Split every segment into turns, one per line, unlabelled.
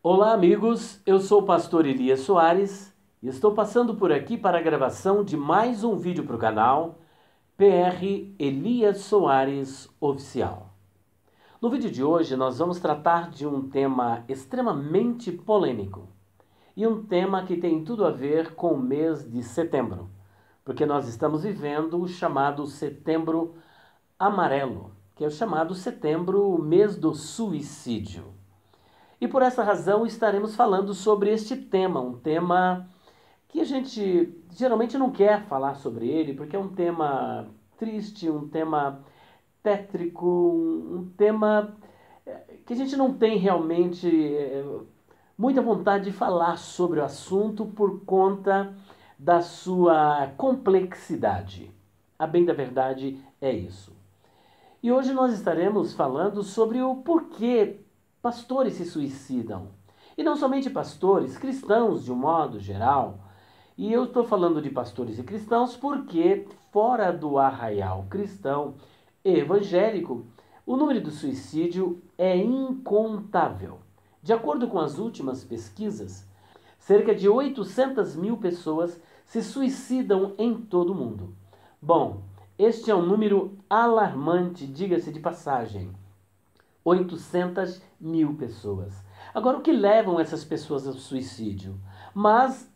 Olá, amigos. Eu sou o pastor Elias Soares e estou passando por aqui para a gravação de mais um vídeo para o canal PR Elias Soares Oficial. No vídeo de hoje nós vamos tratar de um tema extremamente polêmico e um tema que tem tudo a ver com o mês de setembro, porque nós estamos vivendo o chamado Setembro Amarelo, que é o chamado setembro, o mês do suicídio. E por essa razão estaremos falando sobre este tema, um tema que a gente geralmente não quer falar sobre ele, porque é um tema triste, um tema tétrico, um tema que a gente não tem realmente muita vontade de falar sobre o assunto por conta da sua complexidade. A bem da verdade é isso. E hoje nós estaremos falando sobre o porquê pastores se suicidam. E não somente pastores, cristãos de um modo geral. E eu estou falando de pastores e cristãos porque, fora do arraial cristão e evangélico, o número do suicídio é incontável. De acordo com as últimas pesquisas, cerca de 800 mil pessoas se suicidam em todo o mundo. Bom, este é um número alarmante, diga-se de passagem. 800 mil pessoas. Agora, o que levam essas pessoas ao suicídio? Mas,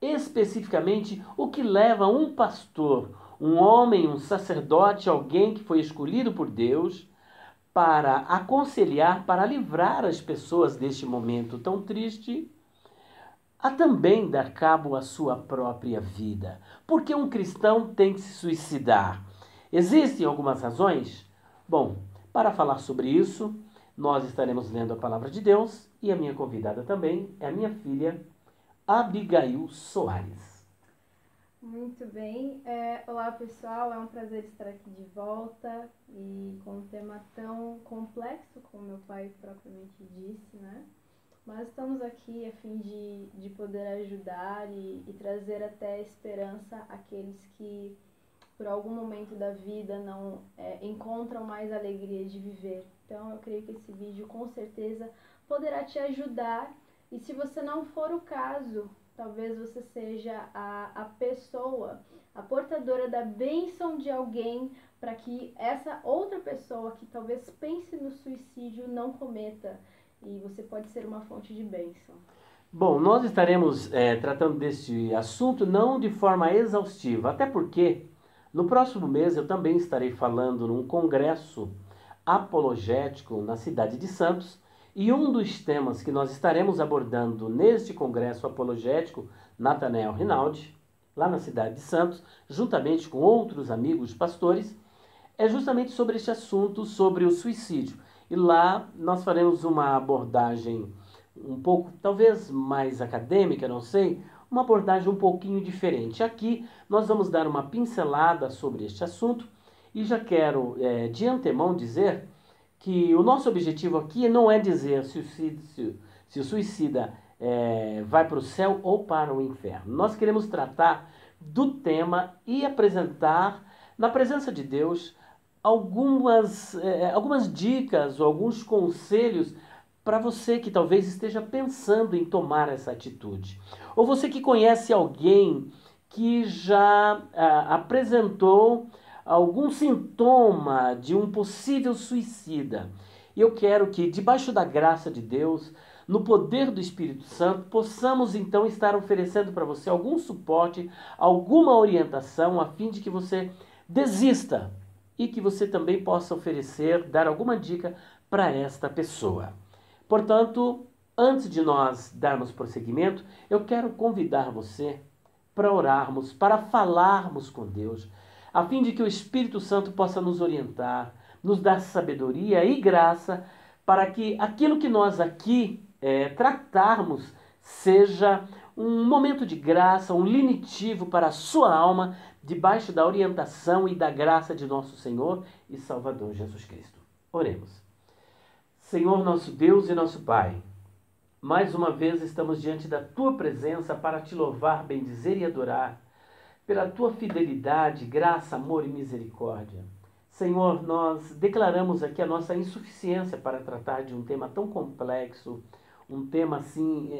especificamente, o que leva um pastor, um homem, um sacerdote, alguém que foi escolhido por Deus para aconselhar, para livrar as pessoas deste momento tão triste, a também dar cabo à sua própria vida. Por que um cristão tem que se suicidar? Existem algumas razões? Bom, para falar sobre isso, nós estaremos lendo a palavra de Deus e a minha convidada também é a minha filha, Abigail Soares.
Muito bem. Olá, pessoal. É um prazer estar aqui de volta e com um tema tão complexo, como meu pai propriamente disse, né? Mas estamos aqui a fim de poder ajudar e trazer até esperança àqueles que, por algum momento da vida, não encontram mais alegria de viver. Então, eu creio que esse vídeo, com certeza, poderá te ajudar. E se você não for o caso, talvez você seja a pessoa, a portadora da bênção de alguém para que essa outra pessoa que talvez pense no suicídio não cometa. E você pode ser uma fonte de bênção.
Bom, nós estaremos tratando deste assunto não de forma exaustiva, até porque no próximo mês eu também estarei falando num congresso apologético na cidade de Santos, e um dos temas que nós estaremos abordando neste congresso apologético, Natanael Rinaldi, lá na cidade de Santos, juntamente com outros amigos pastores, é justamente sobre este assunto, sobre o suicídio. E lá nós faremos uma abordagem um pouco, talvez mais acadêmica, não sei, uma abordagem um pouquinho diferente. Aqui nós vamos dar uma pincelada sobre este assunto e já quero de antemão dizer que o nosso objetivo aqui não é dizer se o suicida vai para o céu ou para o inferno. Nós queremos tratar do tema e apresentar, na presença de Deus, algumas dicas ou alguns conselhos para você que talvez esteja pensando em tomar essa atitude. Ou você que conhece alguém que já apresentou algum sintoma de um possível suicida. E eu quero que, debaixo da graça de Deus, no poder do Espírito Santo, possamos então estar oferecendo para você algum suporte, alguma orientação, a fim de que você desista e que você também possa oferecer, dar alguma dica para esta pessoa. Portanto, antes de nós darmos prosseguimento, eu quero convidar você para orarmos, para falarmos com Deus, a fim de que o Espírito Santo possa nos orientar, nos dar sabedoria e graça, para que aquilo que nós aqui tratarmos seja um momento de graça, um lenitivo para a sua alma, debaixo da orientação e da graça de nosso Senhor e Salvador Jesus Cristo. Oremos. Senhor nosso Deus e nosso Pai, mais uma vez estamos diante da Tua presença para Te louvar, bendizer e adorar, pela Tua fidelidade, graça, amor e misericórdia. Senhor, nós declaramos aqui a nossa insuficiência para tratar de um tema tão complexo, um tema assim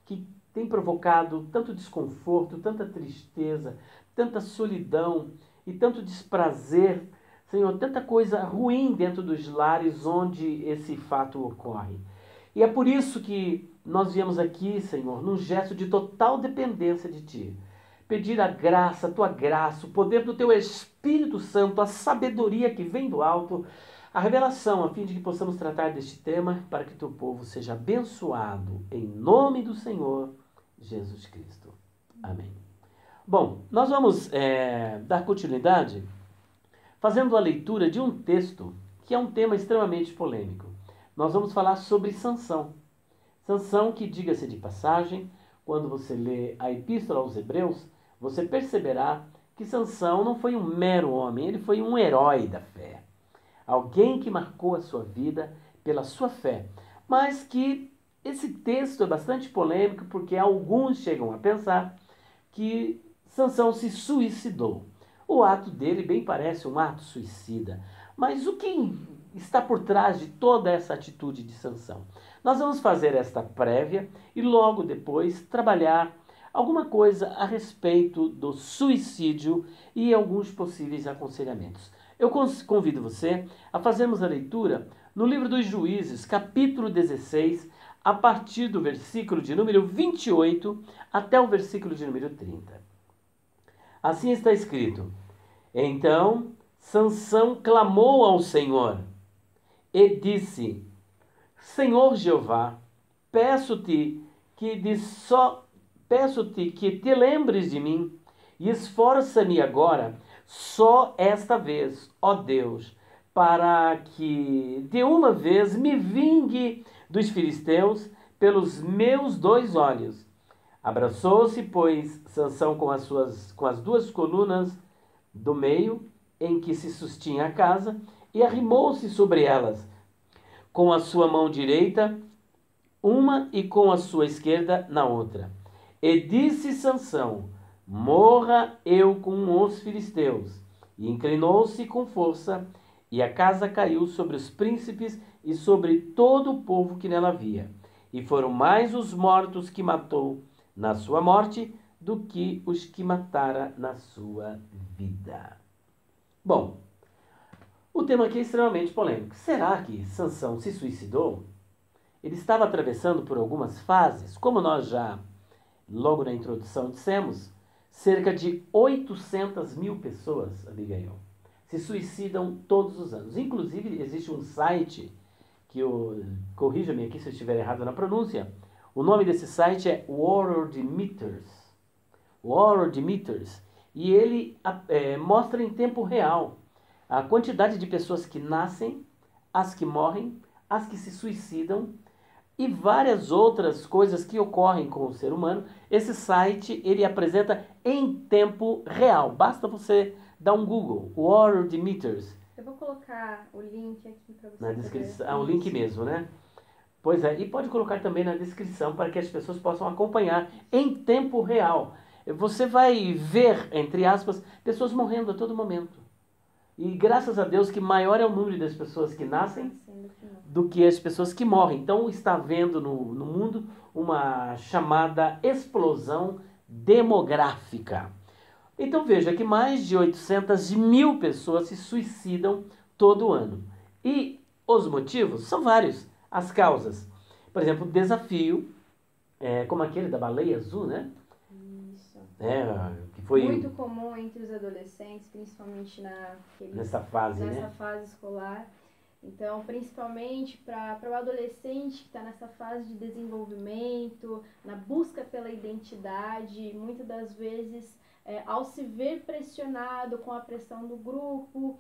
que tem provocado tanto desconforto, tanta tristeza, tanta solidão e tanto desprazer, Senhor, tanta coisa ruim dentro dos lares onde esse fato ocorre. E é por isso que nós viemos aqui, Senhor, num gesto de total dependência de Ti. Pedir a graça, a Tua graça, o poder do Teu Espírito Santo, a sabedoria que vem do alto, a revelação, a fim de que possamos tratar deste tema para que Teu povo seja abençoado em nome do Senhor Jesus Cristo. Amém. Bom, nós vamos dar continuidade fazendo a leitura de um texto que é um tema extremamente polêmico. Nós vamos falar sobre Sansão. Sansão que, diga-se de passagem, quando você lê a Epístola aos Hebreus, você perceberá que Sansão não foi um mero homem, ele foi um herói da fé. Alguém que marcou a sua vida pela sua fé. Mas que esse texto é bastante polêmico porque alguns chegam a pensar que Sansão se suicidou. O ato dele bem parece um ato suicida. Mas o que está por trás de toda essa atitude de Sansão? Nós vamos fazer esta prévia e logo depois trabalhar alguma coisa a respeito do suicídio e alguns possíveis aconselhamentos. Eu convido você a fazermos a leitura no livro dos Juízes, capítulo 16, a partir do versículo de número 28 até o versículo de número 30. Assim está escrito: Então Sansão clamou ao Senhor e disse: Senhor Jeová, peço-te que te lembres de mim e esforça-me agora, só esta vez, ó Deus, para que de uma vez me vingue dos filisteus pelos meus 2 olhos. Abraçou-se, pois, Sansão com as 2 colunas do meio em que se sustinha a casa e arrimou-se sobre elas, com a sua mão direita uma e com a sua esquerda na outra. E disse Sansão: morra eu com os filisteus. E inclinou-se com força, e a casa caiu sobre os príncipes e sobre todo o povo que nela havia. E foram mais os mortos que matou na sua morte do que os que matara na sua vida. Bom, o tema aqui é extremamente polêmico. Será que Sansão se suicidou? Ele estava atravessando por algumas fases, como nós já logo na introdução dissemos, cerca de 800 mil pessoas, Abigail, se suicidam todos os anos. Inclusive, existe um site que corrija-me aqui se eu estiver errado na pronúncia. O nome desse site é Worldometers. Worldometers. E ele mostra em tempo real a quantidade de pessoas que nascem, as que morrem, as que se suicidam e várias outras coisas que ocorrem com o ser humano. Esse site ele apresenta em tempo real. Basta você dar um Google, Worldometers.
Eu vou colocar o link aqui para você.
Na descrição, o link mesmo, né? Pois é, e pode colocar também na descrição para que as pessoas possam acompanhar em tempo real. Você vai ver, entre aspas, pessoas morrendo a todo momento. E graças a Deus que maior é o número das pessoas que nascem do que as pessoas que morrem. Então está havendo no mundo uma chamada explosão demográfica. Então veja que mais de 800 mil pessoas se suicidam todo ano. E os motivos são vários. As causas. Por exemplo, o desafio, como aquele da baleia azul, né?
Isso.
Que foi
muito comum entre os adolescentes, principalmente
nessa fase,
nessa fase escolar. Então, principalmente para o adolescente que está nessa fase de desenvolvimento, na busca pela identidade, muitas das vezes, ao se ver pressionado com a pressão do grupo,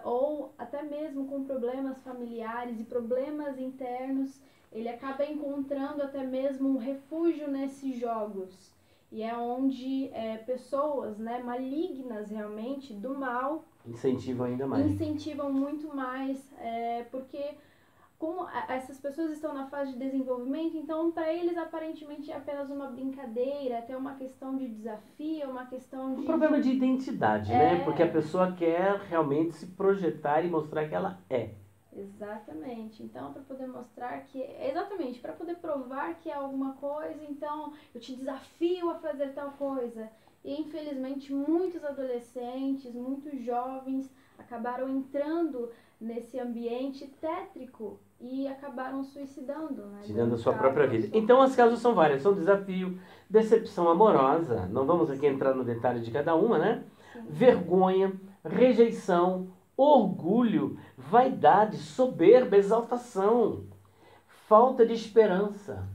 ou até mesmo com problemas familiares e problemas internos, ele acaba encontrando até mesmo um refúgio nesses jogos. E é onde pessoas malignas realmente, do mal,
incentivam ainda mais.
Incentivam muito mais, porque como essas pessoas estão na fase de desenvolvimento, então para eles aparentemente é apenas uma brincadeira, até uma questão de desafio, uma questão de...
Um problema de identidade, né? Porque a pessoa quer realmente se projetar e mostrar que ela é.
Exatamente. Então, para poder mostrar que... Exatamente, para poder provar que é alguma coisa, então eu te desafio a fazer tal coisa. E, infelizmente, muitos adolescentes, muitos jovens acabaram entrando nesse ambiente tétrico e acabaram suicidando, né?
Tirando a sua própria vida. Então as causas são várias, são desafio, decepção amorosa, não vamos aqui entrar no detalhe de cada uma, né?
Sim.
Vergonha, rejeição, orgulho, vaidade, soberba, exaltação, falta de esperança.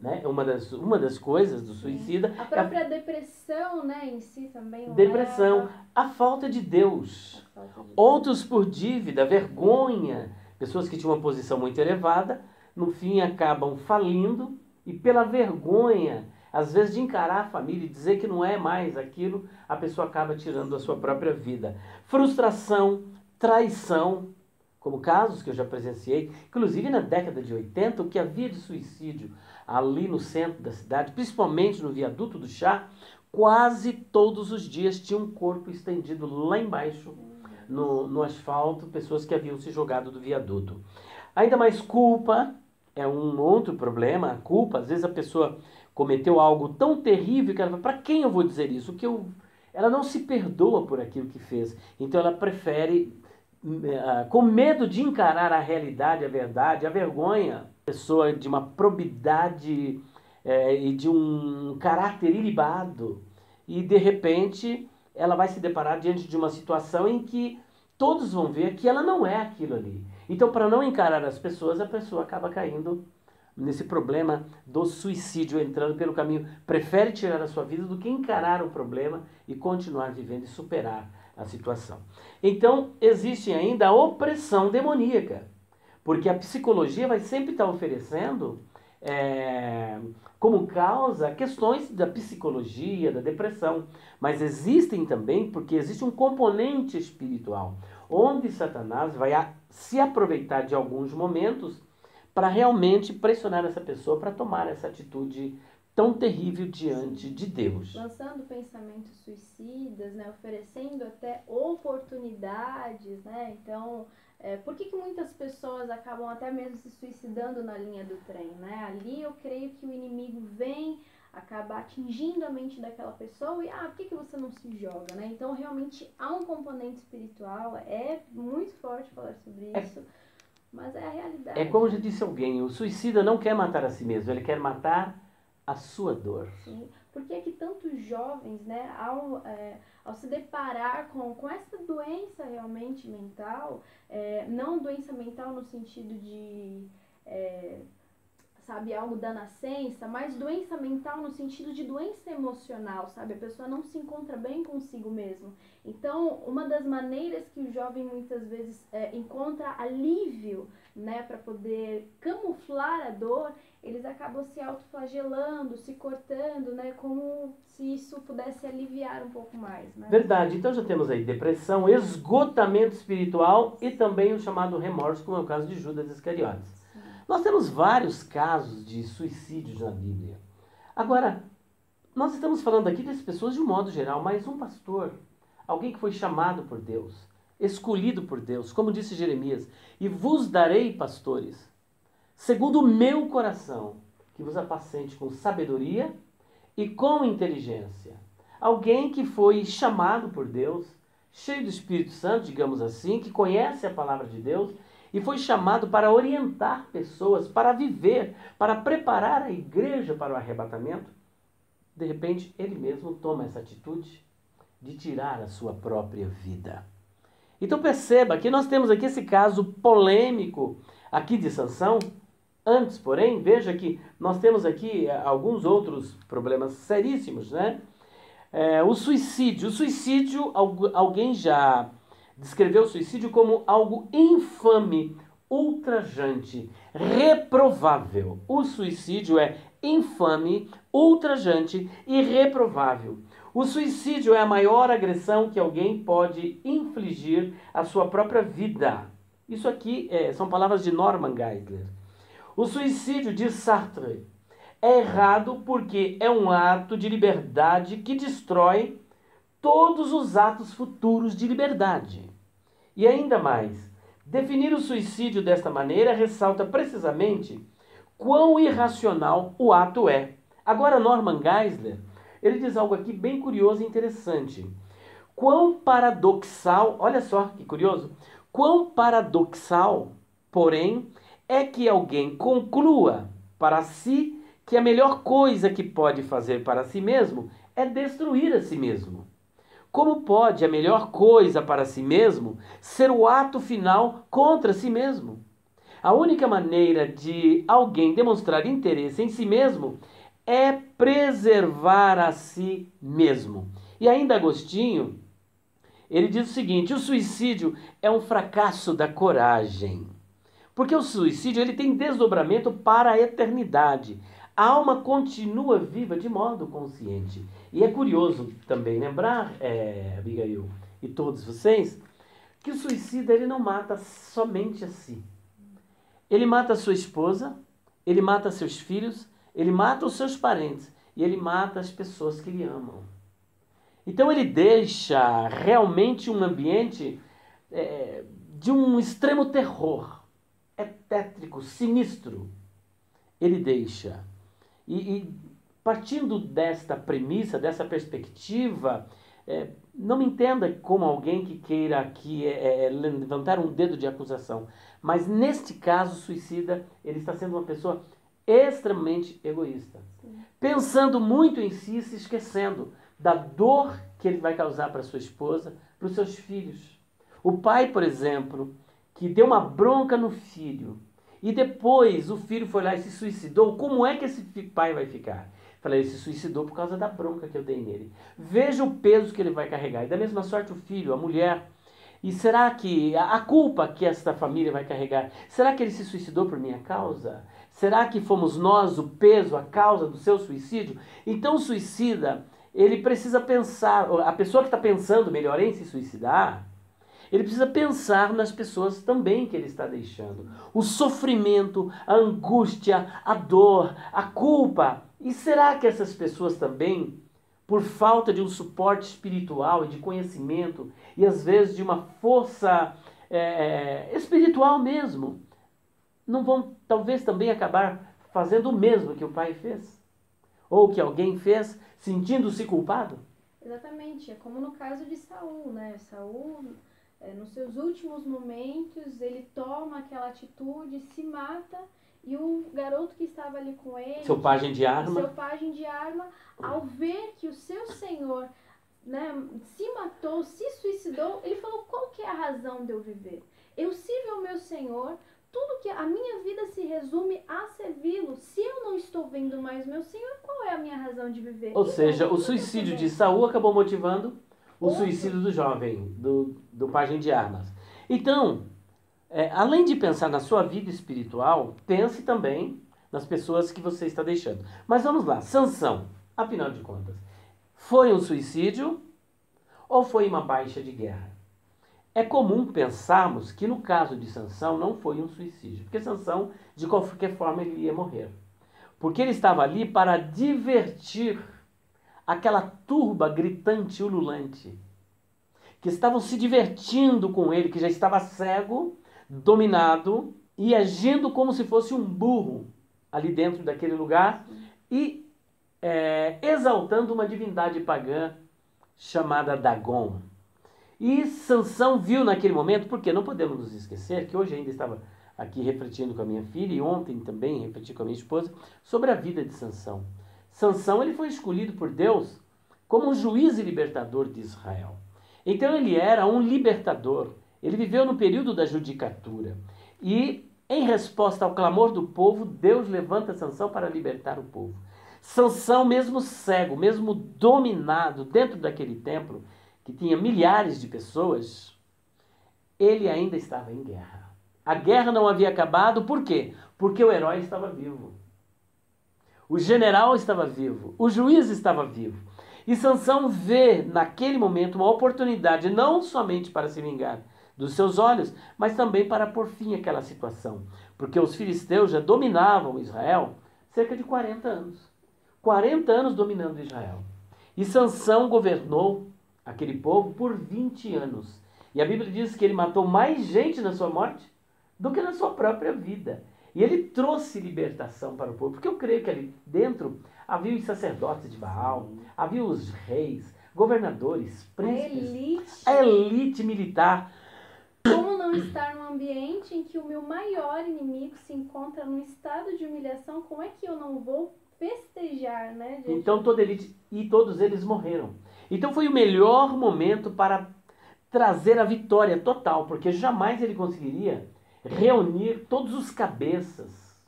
Né? Uma das coisas do suicida...
A própria depressão, né, em si também.
Depressão, a falta de Deus. Outros por dívida, vergonha. Pessoas que tinham uma posição muito elevada, no fim acabam falindo e pela vergonha, às vezes de encarar a família e dizer que não é mais aquilo, a pessoa acaba tirando a sua própria vida. Frustração, traição, como casos que eu já presenciei, inclusive na década de 80, o que havia de suicídio ali no centro da cidade, principalmente no viaduto do Chá, quase todos os dias tinha um corpo estendido lá embaixo, no asfalto, pessoas que haviam se jogado do viaduto. Ainda mais culpa, é um outro problema, a culpa, às vezes a pessoa cometeu algo tão terrível que ela fala, para quem eu vou dizer isso? Ela não se perdoa por aquilo que fez, então ela prefere, com medo de encarar a realidade, a verdade, a vergonha, pessoa de uma probidade e de um caráter ilibado, e de repente ela vai se deparar diante de uma situação em que todos vão ver que ela não é aquilo ali. Então, para não encarar as pessoas, a pessoa acaba caindo nesse problema do suicídio, entrando pelo caminho, prefere tirar a sua vida do que encarar o problema e continuar vivendo e superar a situação. Então, existe ainda a opressão demoníaca, porque a psicologia vai sempre estar oferecendo como causa questões da psicologia, da depressão, mas existem também, porque existe um componente espiritual, onde Satanás vai se aproveitar de alguns momentos para realmente pressionar essa pessoa para tomar essa atitude tão terrível diante de Deus.
Lançando pensamentos suicidas, né, oferecendo até oportunidades, né, então... por que muitas pessoas acabam até mesmo se suicidando na linha do trem, né? Ali eu creio que o inimigo vem acabar atingindo a mente daquela pessoa e, por que você não se joga, né? Então, realmente, há um componente espiritual, é muito forte falar sobre isso, mas é a realidade.
É como já disse alguém, o suicida não quer matar a si mesmo, ele quer matar a sua dor.
Sim, porque é que tantos jovens, né, ao se deparar com essa doença realmente mental, não doença mental no sentido de, sabe, algo da nascença, mas doença mental no sentido de doença emocional, sabe? A pessoa não se encontra bem consigo mesmo. Então, uma das maneiras que o jovem muitas vezes encontra alívio, né, para poder camuflar a dor, eles acabam se autoflagelando, se cortando, né, como se isso pudesse aliviar um pouco mais, né?
Verdade, então já temos aí depressão, esgotamento espiritual e também o chamado remorso, como é o caso de Judas Iscariotes.
Sim.
Nós temos vários casos de suicídios na Bíblia. Agora, nós estamos falando aqui das pessoas de um modo geral, mas um pastor, alguém que foi chamado por Deus, escolhido por Deus, como disse Jeremias, e vos darei pastores, segundo o meu coração, que vos apacente com sabedoria e com inteligência. Alguém que foi chamado por Deus, cheio do Espírito Santo, digamos assim, que conhece a palavra de Deus e foi chamado para orientar pessoas, para viver, para preparar a igreja para o arrebatamento. De repente, ele mesmo toma essa atitude de tirar a sua própria vida. Então perceba que nós temos aqui esse caso polêmico aqui de Sansão. Antes, porém, veja que nós temos aqui alguns outros problemas seríssimos, né? O suicídio. O suicídio, alguém já descreveu o suicídio como algo infame, ultrajante, reprovável. O suicídio é infame, ultrajante e reprovável. O suicídio é a maior agressão que alguém pode infligir à sua própria vida. Isso aqui são palavras de Norman Geisler. O suicídio, diz Sartre, é errado porque é um ato de liberdade que destrói todos os atos futuros de liberdade. E ainda mais, Definir o suicídio desta maneira ressalta precisamente quão irracional o ato é. Agora, Norman Geisler, ele diz algo aqui bem curioso e interessante. Quão paradoxal, olha só que curioso, quão paradoxal, porém, é que alguém conclua para si que a melhor coisa que pode fazer para si mesmo é destruir a si mesmo. Como pode a melhor coisa para si mesmo ser o ato final contra si mesmo? A única maneira de alguém demonstrar interesse em si mesmo é preservar a si mesmo. E ainda Agostinho, ele diz o seguinte: o suicídio é um fracasso da coragem. Porque o suicídio ele tem desdobramento para a eternidade. A alma continua viva de modo consciente. E é curioso também lembrar, Abigail e todos vocês, que o suicida ele não mata somente a si. Ele mata a sua esposa, ele mata seus filhos, ele mata os seus parentes e ele mata as pessoas que lhe amam. Então ele deixa realmente um ambiente de um extremo terror. É tétrico, sinistro. Ele deixa. E partindo desta premissa, dessa perspectiva, não me entenda como alguém que queira aqui levantar um dedo de acusação. Mas neste caso, o suicida, ele está sendo uma pessoa extremamente egoísta. Sim. Pensando muito em si, se esquecendo da dor que ele vai causar para sua esposa, para os seus filhos. O pai, por exemplo, que deu uma bronca no filho, e depois o filho foi lá e se suicidou, como é que esse pai vai ficar? Falei, ele se suicidou por causa da bronca que eu dei nele. Veja o peso que ele vai carregar. E da mesma sorte o filho, a mulher. E será que a culpa que esta família vai carregar, será que ele se suicidou por minha causa? Será que fomos nós o peso, a causa do seu suicídio? Então o suicida, ele precisa pensar, a pessoa que está pensando melhor em se suicidar, ele precisa pensar nas pessoas também que ele está deixando. O sofrimento, a angústia, a dor, a culpa. E será que essas pessoas também, por falta de um suporte espiritual e de conhecimento, e às vezes de uma força espiritual mesmo, não vão talvez também acabar fazendo o mesmo que o pai fez? Ou que alguém fez, sentindo-se culpado?
Exatamente, é como no caso de Saul, né? Saul, nos seus últimos momentos, ele toma aquela atitude, se mata, e o garoto que estava ali com ele,
seu pajem de arma,
ao ver que o seu senhor, né, se matou, se suicidou, ele falou: qual que é a razão de eu viver? Eu sirvo ao meu senhor, tudo que a minha vida se resume a servi-lo. Se eu não estou vendo mais meu senhor, qual é a minha razão de viver?
Ou seja, o suicídio de Saul acabou motivando o suicídio do jovem, do pajem de armas. Então, além de pensar na sua vida espiritual, pense também nas pessoas que você está deixando. Mas vamos lá, Sansão, afinal de contas, foi um suicídio ou foi uma baixa de guerra? É comum pensarmos que no caso de Sansão não foi um suicídio, porque Sansão, de qualquer forma, ele ia morrer. Porque ele estava ali para divertir aquela turba gritante, ululante, que estavam se divertindo com ele, que já estava cego, dominado e agindo como se fosse um burro ali dentro daquele lugar e exaltando uma divindade pagã chamada Dagon. E Sansão viu naquele momento, porque não podemos nos esquecer que hoje ainda estava aqui refletindo com a minha filha e ontem também refleti com a minha esposa sobre a vida de Sansão. Sansão ele foi escolhido por Deus como um juiz e libertador de Israel. Então ele era um libertador. Ele viveu no período da judicatura. E, em resposta ao clamor do povo, Deus levanta Sansão para libertar o povo. Sansão, mesmo cego, mesmo dominado dentro daquele templo, que tinha milhares de pessoas, ele ainda estava em guerra. A guerra não havia acabado, por quê? Porque o herói estava vivo. O general estava vivo. O juiz estava vivo. E Sansão vê naquele momento uma oportunidade não somente para se vingar dos seus olhos, mas também para pôr fim àquela situação. Porque os filisteus já dominavam Israel cerca de 40 anos. 40 anos dominando Israel. E Sansão governou aquele povo por 20 anos. E a Bíblia diz que ele matou mais gente na sua morte do que na sua própria vida. E ele trouxe libertação para o povo, porque eu creio que ali dentro havia os sacerdotes de Baal, havia os reis, governadores, príncipes, a elite militar.
Como não estar num ambiente em que o meu maior inimigo se encontra num estado de humilhação, como é que eu não vou festejar, né?
Então toda elite, e todos eles morreram. Então foi o melhor momento para trazer a vitória total, porque jamais ele conseguiria reunir todos os cabeças,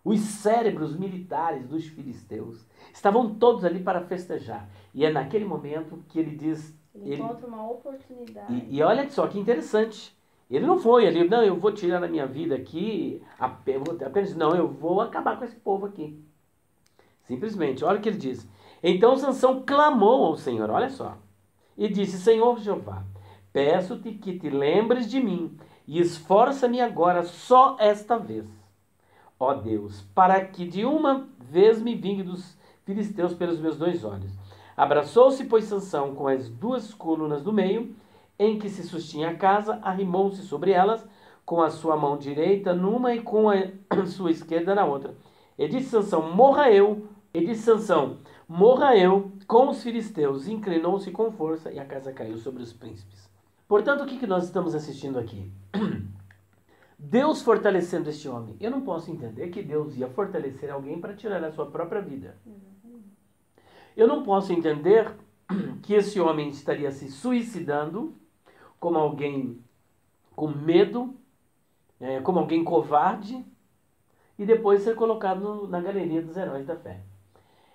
os cérebros militares dos filisteus. Estavam todos ali para festejar. E é naquele momento que ele diz...
Ele encontra uma oportunidade.
E olha só que interessante. Ele não foi ali, não, eu vou tirar a minha vida aqui, apenas, não, eu vou acabar com esse povo aqui. Simplesmente, olha o que ele diz. Então Sansão clamou ao Senhor, olha só. E disse, Senhor Jeová, peço-te que te lembres de mim e esforça-me agora só esta vez. Ó Deus, para que de uma vez me vingue dos filisteus pelos meus 2 olhos. Abraçou-se, pois, Sansão com as 2 colunas do meio, em que se sustinha a casa, arrimou-se sobre elas, com a sua mão direita numa e com a sua esquerda na outra. E disse Sansão, morra eu. E disse Sansão, morra eu com os filisteus. Inclinou-se com força e a casa caiu sobre os príncipes. Portanto, o que nós estamos assistindo aqui? Deus fortalecendo este homem. Eu não posso entender que Deus ia fortalecer alguém para tirar a sua própria vida. Eu não posso entender que esse homem estaria se suicidando como alguém com medo, como alguém covarde, e depois ser colocado na galeria dos heróis da fé.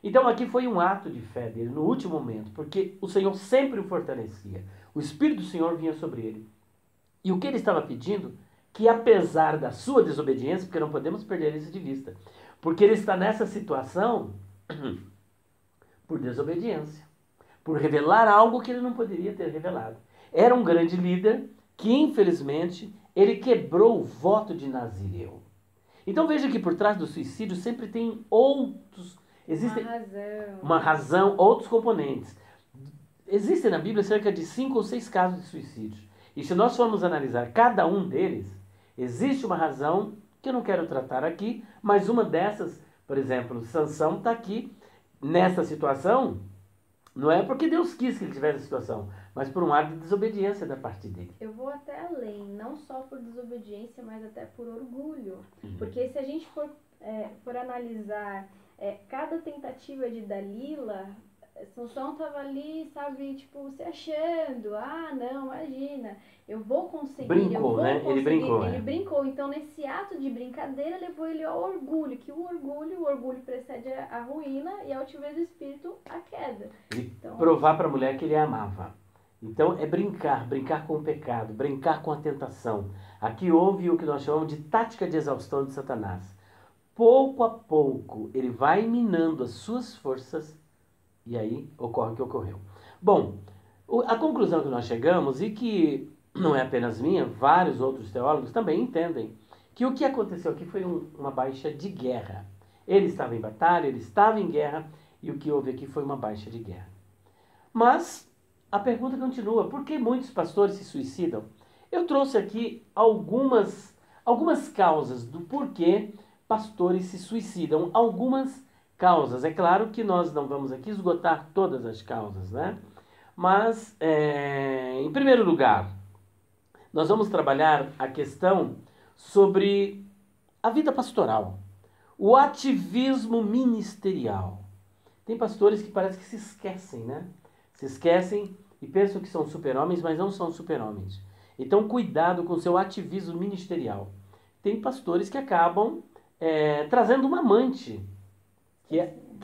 Então aqui foi um ato de fé dele no último momento, porque o Senhor sempre o fortalecia. O Espírito do Senhor vinha sobre ele. E o que ele estava pedindo? Que apesar da sua desobediência, porque não podemos perder isso de vista, porque ele está nessa situação por desobediência, por revelar algo que ele não poderia ter revelado. Era um grande líder que, infelizmente, ele quebrou o voto de Nazireu. Então veja que por trás do suicídio sempre tem outros... Existem uma razão, outros componentes. Existem na Bíblia cerca de 5 ou 6 casos de suicídio. E se nós formos analisar cada um deles, existe uma razão que eu não quero tratar aqui, mas uma dessas, por exemplo, Sansão está aqui nessa situação, não é porque Deus quis que ele tivesse essa situação, mas por um ato de desobediência da parte dele.
Eu vou até além, não só por desobediência, mas até por orgulho. Porque se a gente for analisar cada tentativa de Dalila, Sansão estava ali, sabe, tipo, se achando, não, imagina, eu vou conseguir.
Brincou, né?
Conseguir.
Ele brincou.
Ele brincou, então nesse ato de brincadeira levou ele ao orgulho, que o orgulho precede a ruína e a altivez do espírito a queda.
Então, provar para a mulher que ele a amava. Então é brincar com o pecado, brincar com a tentação. Aqui houve o que nós chamamos de tática de exaustão de Satanás. Pouco a pouco ele vai minando as suas forças e aí ocorre o que ocorreu. Bom, a conclusão que nós chegamos, e que não é apenas minha, vários outros teólogos também entendem, que o que aconteceu aqui foi uma baixa de guerra. Ele estava em batalha, ele estava em guerra, e o que houve aqui foi uma baixa de guerra. Mas a pergunta continua, por que muitos pastores se suicidam? Eu trouxe aqui algumas causas do porquê pastores se suicidam, algumas causas. É claro que nós não vamos aqui esgotar todas as causas, né? Mas, em primeiro lugar, nós vamos trabalhar a questão sobre a vida pastoral, o ativismo ministerial. Tem pastores que parece que se esquecem, né? Se esquecem e pensam que são super-homens, mas não são super-homens. Então, cuidado com o seu ativismo ministerial. Tem pastores que acabam trazendo uma amante, que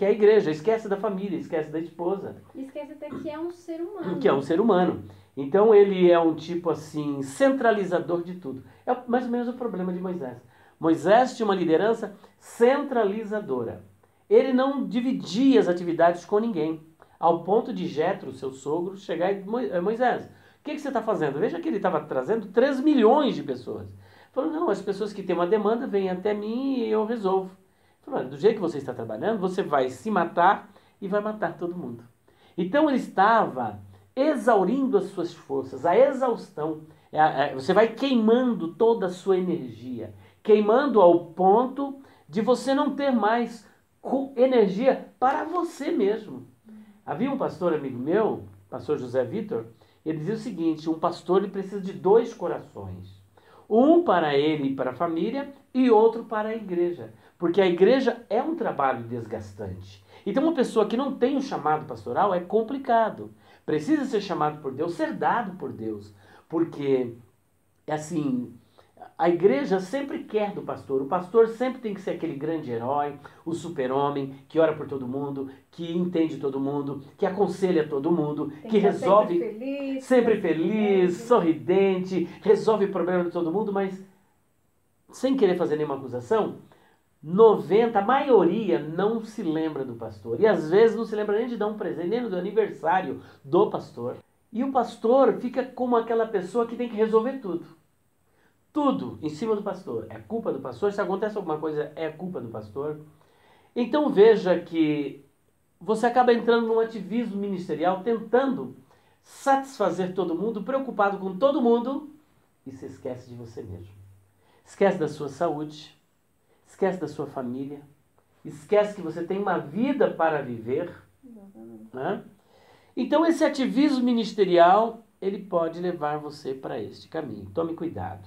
é a igreja, esquece da família, esquece da esposa.
Esquece até que é um ser humano.
Que é um ser humano. Então ele é um tipo assim, centralizador de tudo. É mais ou menos o problema de Moisés. Moisés tinha uma liderança centralizadora. Ele não dividia as atividades com ninguém. Ao ponto de Jetro, seu sogro, chegar e Moisés, o que você está fazendo? Veja que ele estava trazendo 3 milhões de pessoas. Falou, não, as pessoas que têm uma demanda vêm até mim e eu resolvo. Falou, do jeito que você está trabalhando, você vai se matar e vai matar todo mundo. Então ele estava exaurindo as suas forças, a exaustão. Você vai queimando toda a sua energia, queimando ao ponto de você não ter mais energia para você mesmo. Havia um pastor amigo meu, pastor José Vitor, ele dizia o seguinte: um pastor ele precisa de 2 corações. Um para ele e para a família e outro para a igreja. Porque a igreja é um trabalho desgastante. Então uma pessoa que não tem o chamado pastoral é complicado. Precisa ser chamado por Deus, ser dado por Deus. Porque, assim, a igreja sempre quer do pastor. O pastor sempre tem que ser aquele grande herói, o super-homem, que ora por todo mundo, que entende todo mundo, que aconselha todo mundo, que resolve... Sempre feliz, sorridente, resolve o problema de todo mundo, mas sem querer fazer nenhuma acusação, a maioria não se lembra do pastor. E às vezes não se lembra nem de dar um presente, nem do aniversário do pastor. E o pastor fica como aquela pessoa que tem que resolver tudo. Tudo em cima do pastor. É culpa do pastor. Se acontece alguma coisa, é culpa do pastor. Então veja que você acaba entrando num ativismo ministerial, tentando satisfazer todo mundo, preocupado com todo mundo, e se esquece de você mesmo. Esquece da sua saúde, esquece da sua família, esquece que você tem uma vida para viver. Né? Então esse ativismo ministerial, ele pode levar você para este caminho. Tome cuidado.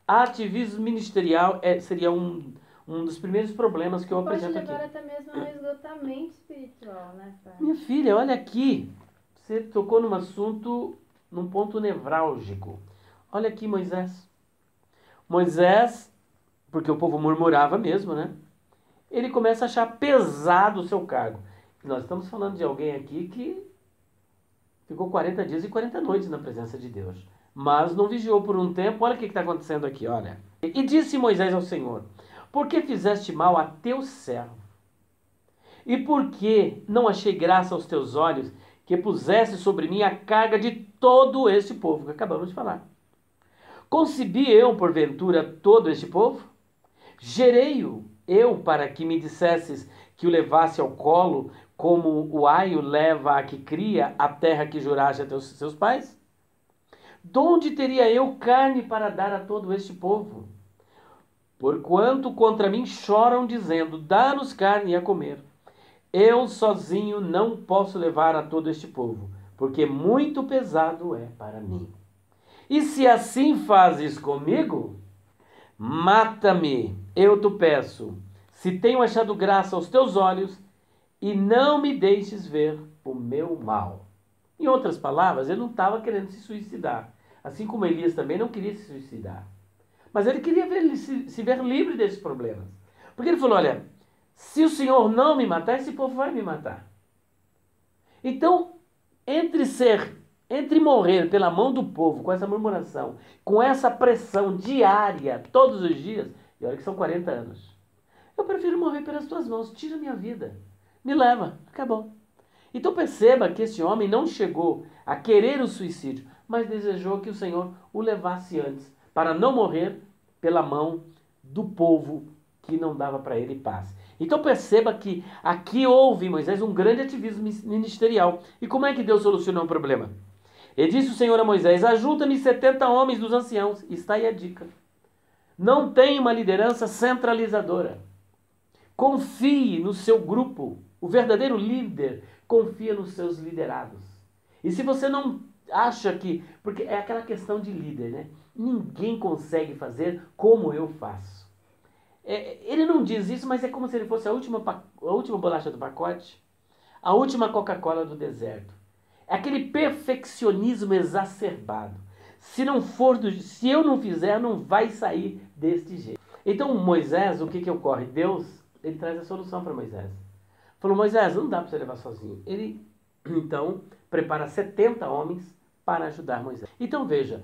Ativismo ministerial seria um dos primeiros problemas que eu apresento aqui.
Pode levar até mesmo ao esgotamento espiritual, né, pai?
Minha filha, olha aqui. Você tocou num assunto, num ponto nevrálgico. Olha aqui Moisés. Moisés, porque o povo murmurava mesmo, né? Ele começa a achar pesado o seu cargo. Nós estamos falando de alguém aqui que ficou 40 dias e 40 noites na presença de Deus. Mas não vigiou por um tempo. Olha o que está acontecendo aqui, olha. E disse Moisés ao Senhor: por que fizeste mal a teu servo? E por que não achei graça aos teus olhos que pusesse sobre mim a carga de todo este povo que acabamos de falar? Concebi eu, porventura, todo este povo? Gerei-o eu para que me dissesses que o levasse ao colo, como o aio leva a que cria a terra que juraste a seus pais? Donde teria eu carne para dar a todo este povo? Porquanto contra mim choram, dizendo: dá-nos carne a comer. Eu sozinho não posso levar a todo este povo, porque muito pesado é para mim. E se assim fazes comigo, mata-me, eu te peço, se tenho achado graça aos teus olhos, e não me deixes ver o meu mal. Em outras palavras, ele não estava querendo se suicidar. Assim como Elias também não queria se suicidar. Mas ele queria se ver livre desses problemas. Porque ele falou: olha, se o Senhor não me matar, esse povo vai me matar. Então, entre morrer pela mão do povo, com essa murmuração, com essa pressão diária, todos os dias, e olha que são 40 anos, eu prefiro morrer pelas tuas mãos, tira minha vida, me leva, acabou. Então perceba que esse homem não chegou a querer o suicídio, mas desejou que o Senhor o levasse antes, para não morrer pela mão do povo que não dava para ele paz. Então perceba que aqui houve em Moisés um grande ativismo ministerial. E como é que Deus solucionou o problema? E disse o Senhor a Moisés: ajunta-me 70 homens dos anciãos. Está aí a dica. Não tenha uma liderança centralizadora. Confie no seu grupo. O verdadeiro líder confia nos seus liderados. E se você não acha que... Porque é aquela questão de líder, né? Ninguém consegue fazer como eu faço. Ele não diz isso, mas é como se ele fosse a última bolacha do pacote, a última Coca-Cola do deserto. É aquele perfeccionismo exacerbado. Se eu não fizer, não vai sair deste jeito. Então Moisés, o que ocorre? Deus, ele traz a solução para Moisés. Falou: Moisés, não dá para você levar sozinho. Ele, então, prepara 70 homens para ajudar Moisés. Então veja,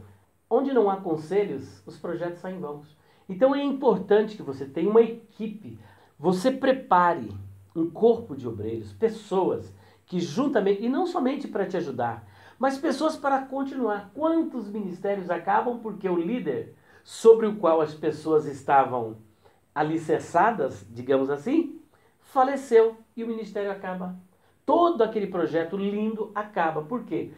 onde não há conselhos, os projetos saem vãos. Então é importante que você tenha uma equipe. Você prepare um corpo de obreiros, pessoas que juntamente, e não somente para te ajudar, mas pessoas para continuar. Quantos ministérios acabam porque o líder sobre o qual as pessoas estavam alicerçadas, digamos assim, faleceu e o ministério acaba. Todo aquele projeto lindo acaba. Por quê?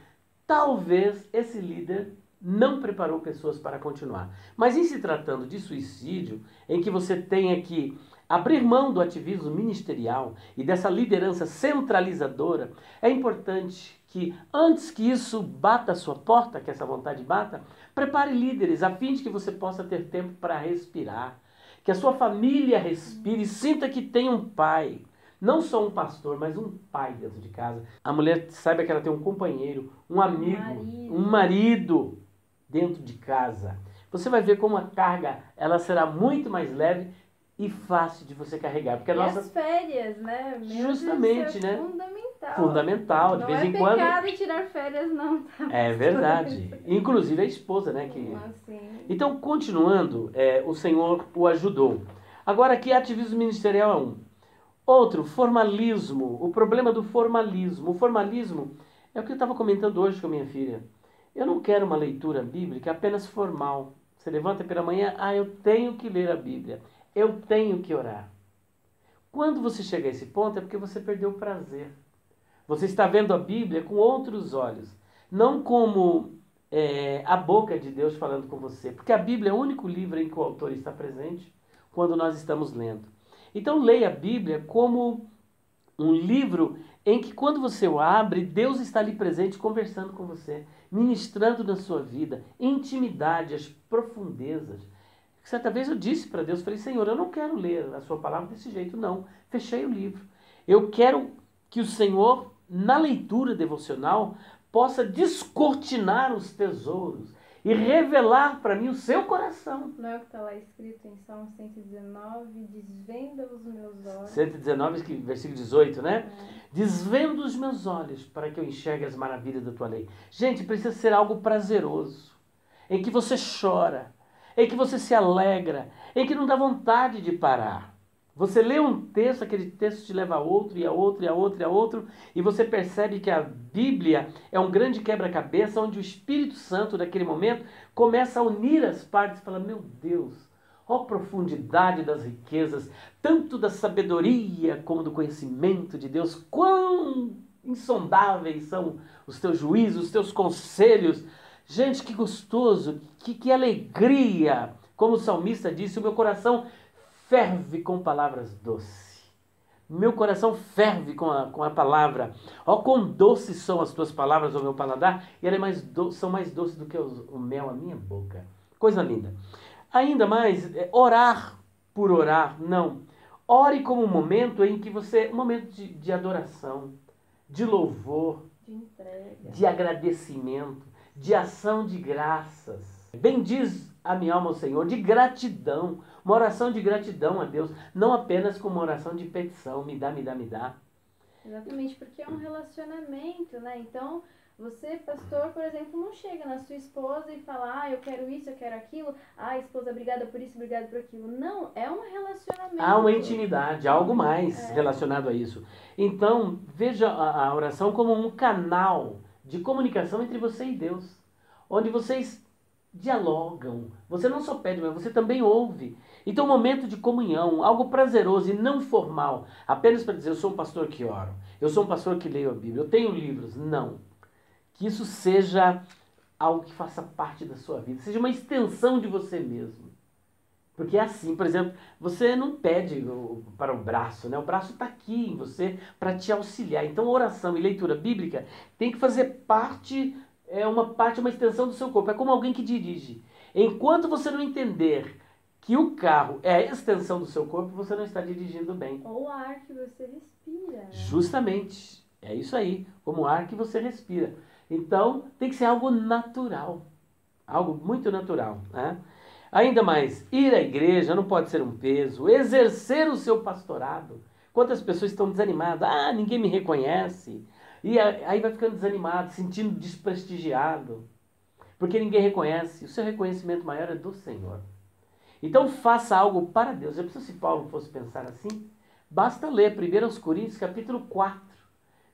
talvez esse líder não preparou pessoas para continuar. Mas em se tratando de suicídio, em que você tenha que abrir mão do ativismo ministerial e dessa liderança centralizadora, é importante que, antes que isso bata a sua porta, que essa vontade bata, prepare líderes a fim de que você possa ter tempo para respirar, que a sua família respire, sinta que tem um pai, não só um pastor, mas um pai dentro de casa. A mulher saiba que ela tem um companheiro, um amigo, um marido dentro de casa. Você vai ver como a carga ela será muito mais leve e fácil de você carregar. Porque
as férias, né?
Justamente, né?
Fundamental.
Fundamental. De vez em quando.
Não é pecado tirar férias, não. Tá?
É verdade. Inclusive a esposa, né? Que...
Assim.
Então, continuando, o Senhor o ajudou. Agora aqui, ativismo ministerial é um. Outro, formalismo. O problema do formalismo. O formalismo é o que eu estava comentando hoje com a minha filha. Eu não quero uma leitura bíblica apenas formal. Você levanta pela manhã, eu tenho que ler a Bíblia. Eu tenho que orar. Quando você chega a esse ponto é porque você perdeu o prazer. Você está vendo a Bíblia com outros olhos. Não como a boca de Deus falando com você. Porque a Bíblia é o único livro em que o autor está presente quando nós estamos lendo. Então leia a Bíblia como um livro em que quando você o abre, Deus está ali presente conversando com você, ministrando na sua vida, intimidade, as profundezas. Certa vez eu disse para Deus, falei, Senhor, eu não quero ler a sua palavra desse jeito, não. Fechei o livro. Eu quero que o Senhor, na leitura devocional, possa descortinar os tesouros e revelar para mim o seu coração.
Não é o que está lá escrito em Salmo 119, desvenda os meus olhos.
119, versículo 18, né? Desvenda os meus olhos para que eu enxergue as maravilhas da tua lei. Gente, precisa ser algo prazeroso, em que você chora, em que você se alegra, em que não dá vontade de parar. Você lê um texto, aquele texto te leva a outro, e a outro, e a outro, e a outro, e você percebe que a Bíblia é um grande quebra-cabeça, onde o Espírito Santo, naquele momento, começa a unir as partes e fala, meu Deus, ó profundidade das riquezas, tanto da sabedoria como do conhecimento de Deus, quão insondáveis são os teus juízos, os teus conselhos. Gente, que gostoso, que alegria! Como o salmista disse, o meu coração ferve com palavras doces. Meu coração ferve com a palavra. Ó, quão doces são as tuas palavras ao meu paladar, e elas são mais doces do que o mel à minha boca. Coisa linda. Ainda mais, orar por orar, não. Ore como um momento em que um momento de adoração, de louvor,
de entrega,
de agradecimento, de ação de graças. Bendiz a minha alma ao Senhor, de gratidão, uma oração de gratidão a Deus, não apenas como uma oração de petição, me dá, me dá, me dá.
Exatamente, porque é um relacionamento, né? Então, você, pastor, por exemplo, não chega na sua esposa e fala, eu quero isso, eu quero aquilo, esposa, obrigada por isso, obrigada por aquilo. Não, é um relacionamento.
Há uma intimidade, algo mais relacionado a isso. Então, veja a oração como um canal de comunicação entre você e Deus, onde vocês dialogam. Você não só pede, mas você também ouve. Então, um momento de comunhão, algo prazeroso e não formal, apenas para dizer, eu sou um pastor que oro, eu sou um pastor que leio a Bíblia, eu tenho livros. Não. Que isso seja algo que faça parte da sua vida, seja uma extensão de você mesmo. Porque é assim, por exemplo, você não pede para o braço, né? O braço está aqui em você para te auxiliar. Então, oração e leitura bíblica tem que fazer parte, uma extensão do seu corpo. É como alguém que dirige. Enquanto você não entender que o carro é a extensão do seu corpo, você não está dirigindo bem.
Ou o ar que você respira. Né?
Justamente. É isso aí. Como o ar que você respira. Então, tem que ser algo natural. Algo muito natural, né? Ainda mais, ir à igreja não pode ser um peso. Exercer o seu pastorado. Quantas pessoas estão desanimadas? Ninguém me reconhece. E aí vai ficando desanimado, sentindo desprestigiado. Porque ninguém reconhece. O seu reconhecimento maior é do Senhor. Então faça algo para Deus. Já pensou se Paulo fosse pensar assim? Basta ler 1 Coríntios capítulo 4,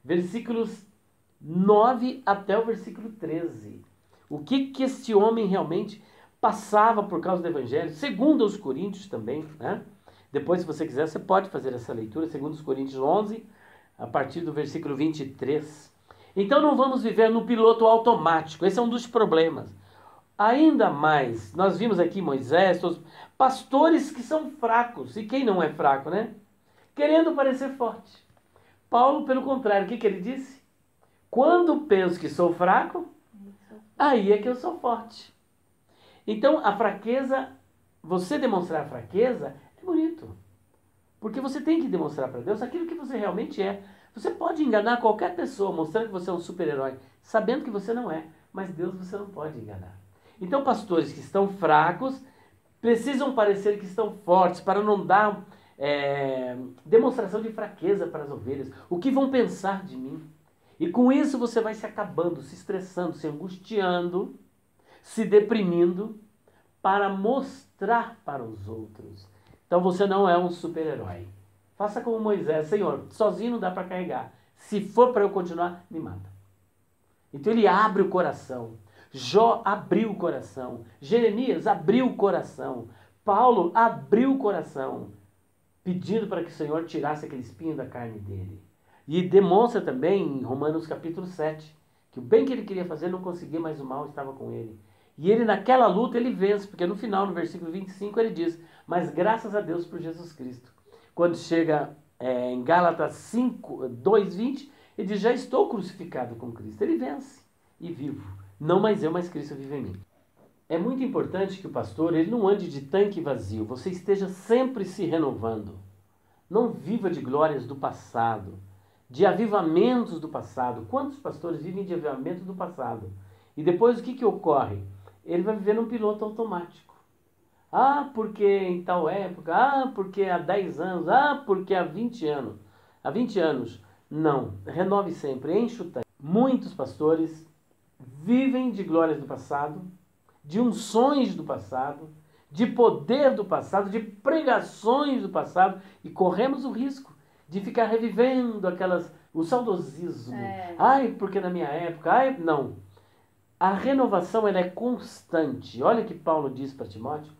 versículos 9 até o versículo 13. O que este homem realmente passava por causa do Evangelho, segundo os Coríntios também, né? Depois, se você quiser, você pode fazer essa leitura, segundo os Coríntios 11, a partir do versículo 23. Então não vamos viver no piloto automático, esse é um dos problemas. Ainda mais, nós vimos aqui Moisés, pastores que são fracos, e quem não é fraco, né? Querendo parecer forte. Paulo, pelo contrário, o que ele disse? Quando penso que sou fraco, aí é que eu sou forte. Então a fraqueza, você demonstrar fraqueza é bonito. Porque você tem que demonstrar para Deus aquilo que você realmente é. Você pode enganar qualquer pessoa mostrando que você é um super-herói, sabendo que você não é. Mas Deus você não pode enganar. Então pastores que estão fracos precisam parecer que estão fortes para não dar demonstração de fraqueza para as ovelhas. O que vão pensar de mim? E com isso você vai se acabando, se estressando, se angustiando, se deprimindo para mostrar para os outros. Então você não é um super-herói. Faça como Moisés, Senhor, sozinho não dá para carregar. Se for para eu continuar, me mata. Então ele abre o coração. Jó abriu o coração. Jeremias abriu o coração. Paulo abriu o coração, pedindo para que o Senhor tirasse aquele espinho da carne dele. E demonstra também em Romanos capítulo 7, que o bem que ele queria fazer não conseguia, mas o mal estava com ele. E ele naquela luta ele vence, porque no final, no versículo 25, ele diz, mas graças a Deus por Jesus Cristo. Quando chega em Gálatas 5, 2:20, ele diz, já estou crucificado com Cristo. Ele vence e vivo. Não mais eu, mas Cristo vive em mim. É muito importante que o pastor ele não ande de tanque vazio, você esteja sempre se renovando. Não viva de glórias do passado, de avivamentos do passado. Quantos pastores vivem de avivamentos do passado? E depois o que ocorre? Ele vai viver num piloto automático. Ah, porque em tal época, ah, porque há 10 anos, ah, porque há 20 anos. Há 20 anos. Não, renove sempre, enche o tanque. Muitos pastores vivem de glórias do passado, de unções do passado, de poder do passado, de pregações do passado, e corremos o risco de ficar revivendo o saudosismo. Ai, porque na minha época, ai, não. A renovação ela é constante. Olha o que Paulo diz para Timóteo.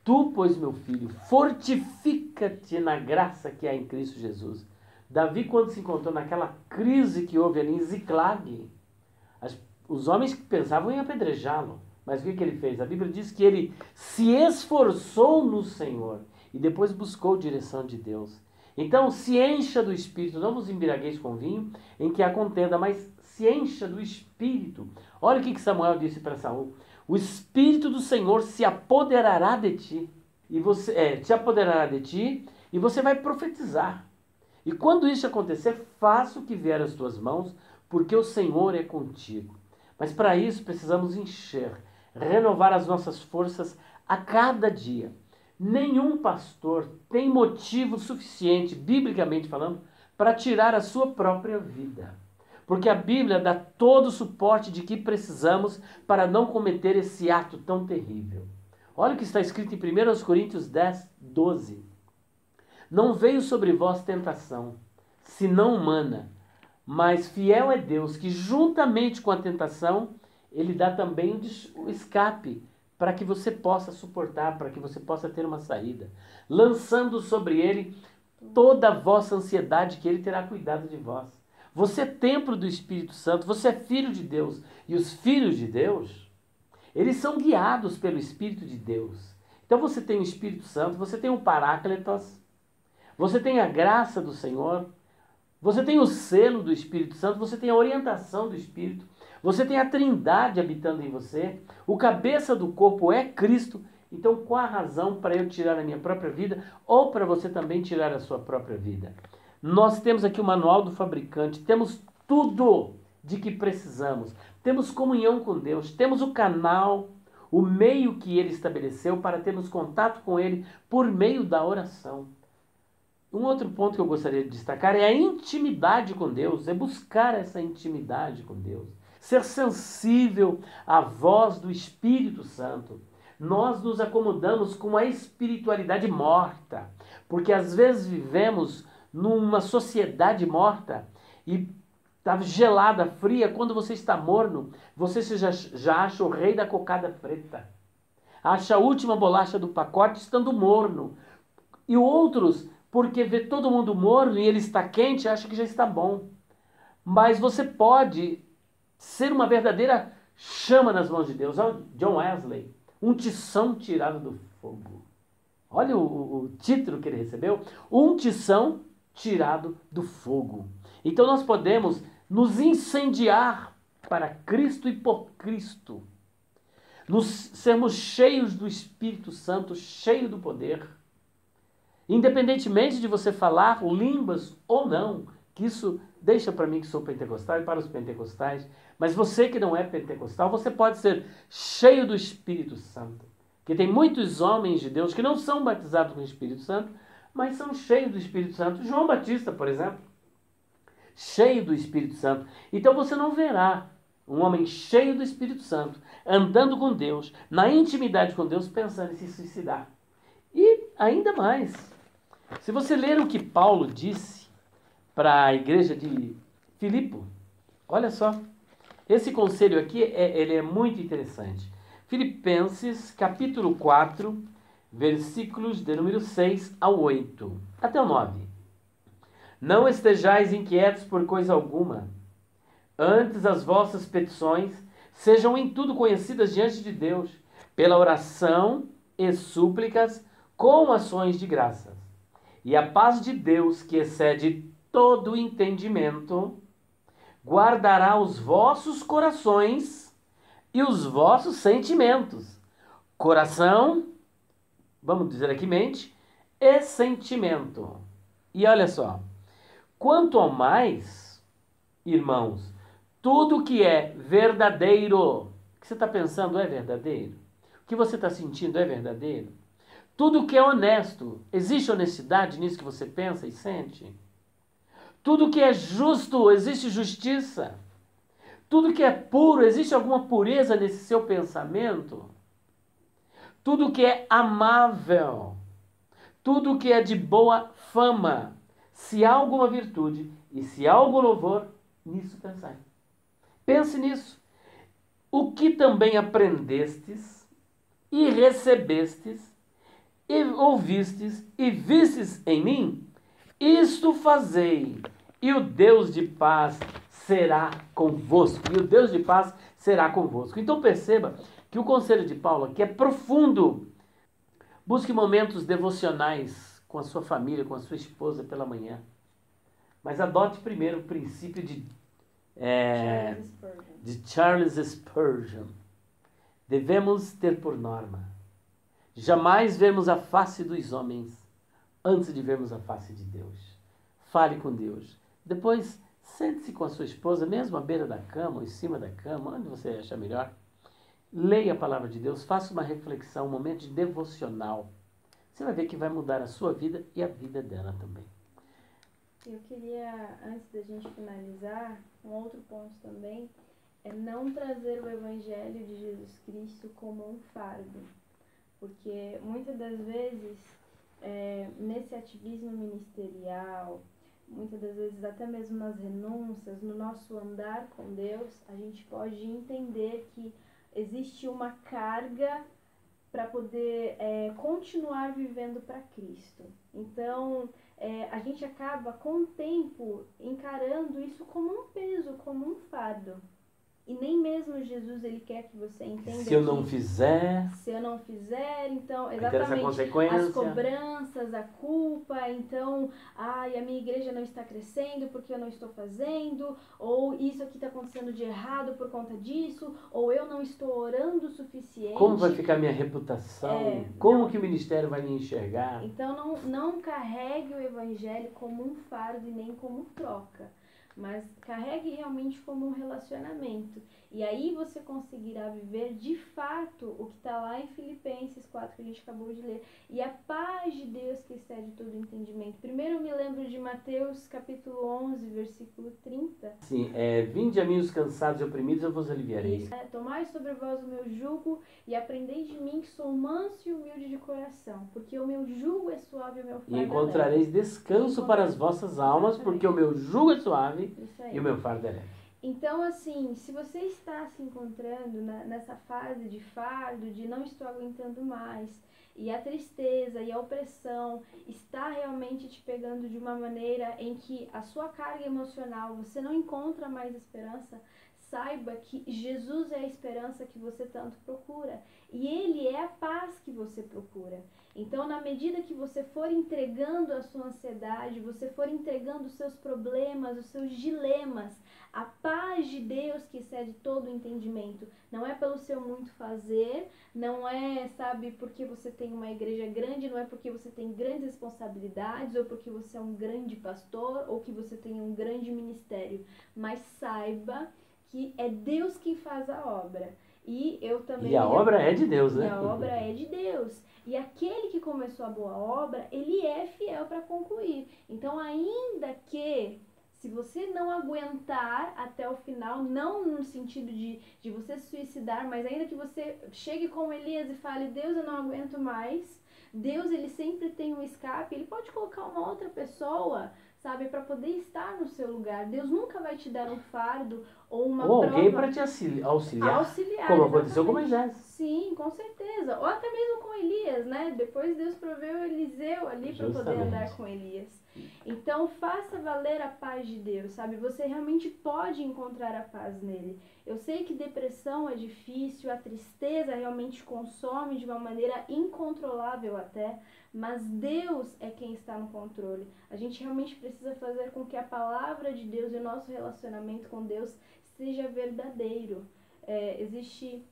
Tu, pois, meu filho, fortifica-te na graça que há em Cristo Jesus. Davi, quando se encontrou naquela crise que houve ali em Ziclag, os homens pensavam em apedrejá-lo. Mas o que ele fez? A Bíblia diz que ele se esforçou no Senhor e depois buscou direção de Deus. Então, se encha do Espírito, não vos embriagueis com vinho, em que há contenda, mas se encha do Espírito. Olha o que Samuel disse para Saul. O Espírito do Senhor se apoderará de ti. E te apoderará de ti e você vai profetizar. E quando isso acontecer, faça o que vier às tuas mãos, porque o Senhor é contigo. Mas para isso precisamos renovar as nossas forças a cada dia. Nenhum pastor tem motivo suficiente, biblicamente falando, para tirar a sua própria vida. Porque a Bíblia dá todo o suporte de que precisamos para não cometer esse ato tão terrível. Olha o que está escrito em 1 Coríntios 10, 12. Não veio sobre vós tentação, senão humana, mas fiel é Deus, que juntamente com a tentação, Ele dá também o escape, para que você possa suportar, para que você possa ter uma saída. Lançando sobre Ele toda a vossa ansiedade, que Ele terá cuidado de vós. Você é templo do Espírito Santo, você é filho de Deus. E os filhos de Deus, eles são guiados pelo Espírito de Deus. Então você tem o Espírito Santo, você tem o Paráclitos, você tem a graça do Senhor, você tem o selo do Espírito Santo, você tem a orientação do Espírito, você tem a Trindade habitando em você, o cabeça do corpo é Cristo. Então qual a razão para eu tirar a minha própria vida ou para você também tirar a sua própria vida? Nós temos aqui o manual do fabricante, temos tudo de que precisamos, temos comunhão com Deus, temos o canal, o meio que Ele estabeleceu para termos contato com Ele por meio da oração. Um outro ponto que eu gostaria de destacar é a intimidade com Deus, é buscar essa intimidade com Deus, ser sensível à voz do Espírito Santo. Nós nos acomodamos com a espiritualidade morta, porque às vezes vivemos numa sociedade morta e está gelada, fria. Quando você está morno, você já acha o rei da cocada preta, acha a última bolacha do pacote estando morno. E outros, porque vê todo mundo morno e ele está quente, acha que já está bom. mas você pode ser uma verdadeira chama nas mãos de Deus. Olha John Wesley, um tição tirado do fogo. Olha o título que ele recebeu, um tição tirado do fogo. Então nós podemos nos incendiar para Cristo e por Cristo. Sermos cheios do Espírito Santo, cheios do poder. Independentemente de você falar línguas ou não, que isso deixa para mim que sou pentecostal e para os pentecostais, mas você que não é pentecostal, você pode ser cheio do Espírito Santo. Porque tem muitos homens de Deus que não são batizados com o Espírito Santo, mas são cheios do Espírito Santo. João Batista, por exemplo, cheio do Espírito Santo. Então você não verá um homem cheio do Espírito Santo, andando com Deus, na intimidade com Deus, pensando em se suicidar. E ainda mais, se você ler o que Paulo disse para a igreja de Filipe, olha só, esse conselho aqui ele é muito interessante. Filipenses, capítulo 4, versículos de número 6 ao 8, até o 9. Não estejais inquietos por coisa alguma, antes as vossas petições sejam em tudo conhecidas diante de Deus, pela oração e súplicas com ações de graças. E a paz de Deus, que excede todo entendimento, guardará os vossos corações e os vossos sentimentos. Coração, vamos dizer aqui mente, e sentimento. E olha só, quanto ao mais, irmãos, tudo que é verdadeiro, o que você está pensando é verdadeiro? O que você está sentindo é verdadeiro? Tudo que é honesto, existe honestidade nisso que você pensa e sente? Tudo que é justo, existe justiça? Tudo que é puro, existe alguma pureza nesse seu pensamento? Tudo que é amável, tudo que é de boa fama, se há alguma virtude e se há algum louvor, nisso pensai. Pense nisso. O que também aprendestes e recebestes e ouvistes e vistes em mim, isto fazei, e o Deus de paz será convosco. E o Deus de paz será convosco. Então perceba que o conselho de Paulo aqui é profundo. Busque momentos devocionais com a sua família, com a sua esposa pela manhã. Mas adote primeiro o princípio de Charles Spurgeon. Devemos ter por norma jamais vermos a face dos homens antes de vermos a face de Deus. Fale com Deus. Depois, sente-se com a sua esposa, mesmo à beira da cama ou em cima da cama, onde você achar melhor. Leia a palavra de Deus, faça uma reflexão, um momento de devocional. Você vai ver que vai mudar a sua vida e a vida dela também.
Eu queria, antes da gente finalizar, um outro ponto também, é não trazer o Evangelho de Jesus Cristo como um fardo. Porque muitas das vezes, nesse ativismo ministerial, muitas das vezes até mesmo nas renúncias, no nosso andar com Deus, a gente pode entender que existe uma carga para poder continuar vivendo para Cristo. Então, a gente acaba com o tempo encarando isso como um peso, como um fardo. E nem mesmo Jesus, ele quer que você entenda
se eu não fizer,
então,
exatamente,
as cobranças, a culpa, então, a minha igreja não está crescendo porque eu não estou fazendo, ou isso aqui está acontecendo de errado por conta disso, ou eu não estou orando o suficiente.
Como vai ficar minha reputação? Como que o ministério vai me enxergar?
Então, não carregue o evangelho como um fardo e nem como troca. Mas carregue realmente como um relacionamento. E aí você conseguirá viver de fato o que está lá em Filipenses 4, que a gente acabou de ler. E a paz de Deus que excede todo entendimento. Primeiro eu me lembro de Mateus capítulo 11, versículo 30.
Sim, vinde a mim os cansados e oprimidos, eu vos aliviarei.
Tomai sobre vós o meu jugo e aprendei de mim que sou manso e humilde de coração. Porque o meu jugo é suave e o meu fardo é
E
leve.
encontrareis descanso para as vossas almas, porque o meu jugo é suave e o meu fardo é leve.
Então, assim, se você está se encontrando nessa fase de fardo, de não estou aguentando mais, e a tristeza e a opressão está realmente te pegando de uma maneira em que a sua carga emocional, você não encontra mais esperança, saiba que Jesus é a esperança que você tanto procura. E Ele é a paz que você procura. Então, na medida que você for entregando a sua ansiedade, você for entregando os seus problemas, os seus dilemas, a paz de Deus que excede todo o entendimento, não é pelo seu muito fazer, não é, sabe, porque você tem uma igreja grande, não é porque você tem grandes responsabilidades, ou porque você é um grande pastor, ou que você tem um grande ministério, mas saiba que é Deus quem faz a obra. E eu também...
E a obra é de Deus, né?
E a obra é de Deus. E aquele que começou a boa obra, ele é fiel para concluir. Então, ainda que, se você não aguentar até o final, não no sentido de você se suicidar, mas ainda que você chegue com Elias e fale, Deus, eu não aguento mais. Deus, ele sempre tem um escape. Ele pode colocar uma outra pessoa, sabe, para poder estar no seu lugar. Deus nunca vai te dar um fardo ou uma
ou
prova.
alguém para te auxiliar, como aconteceu com Moisés.
Sim, com certeza. Ou até mesmo com Elias, né? Depois Deus proveu Eliseu ali para poder andar com Elias. Então, faça valer a paz de Deus, sabe? Você realmente pode encontrar a paz nele. Eu sei que depressão é difícil, a tristeza realmente consome de uma maneira incontrolável até, mas Deus é quem está no controle. A gente realmente precisa fazer com que a palavra de Deus e o nosso relacionamento com Deus seja verdadeiro. Existe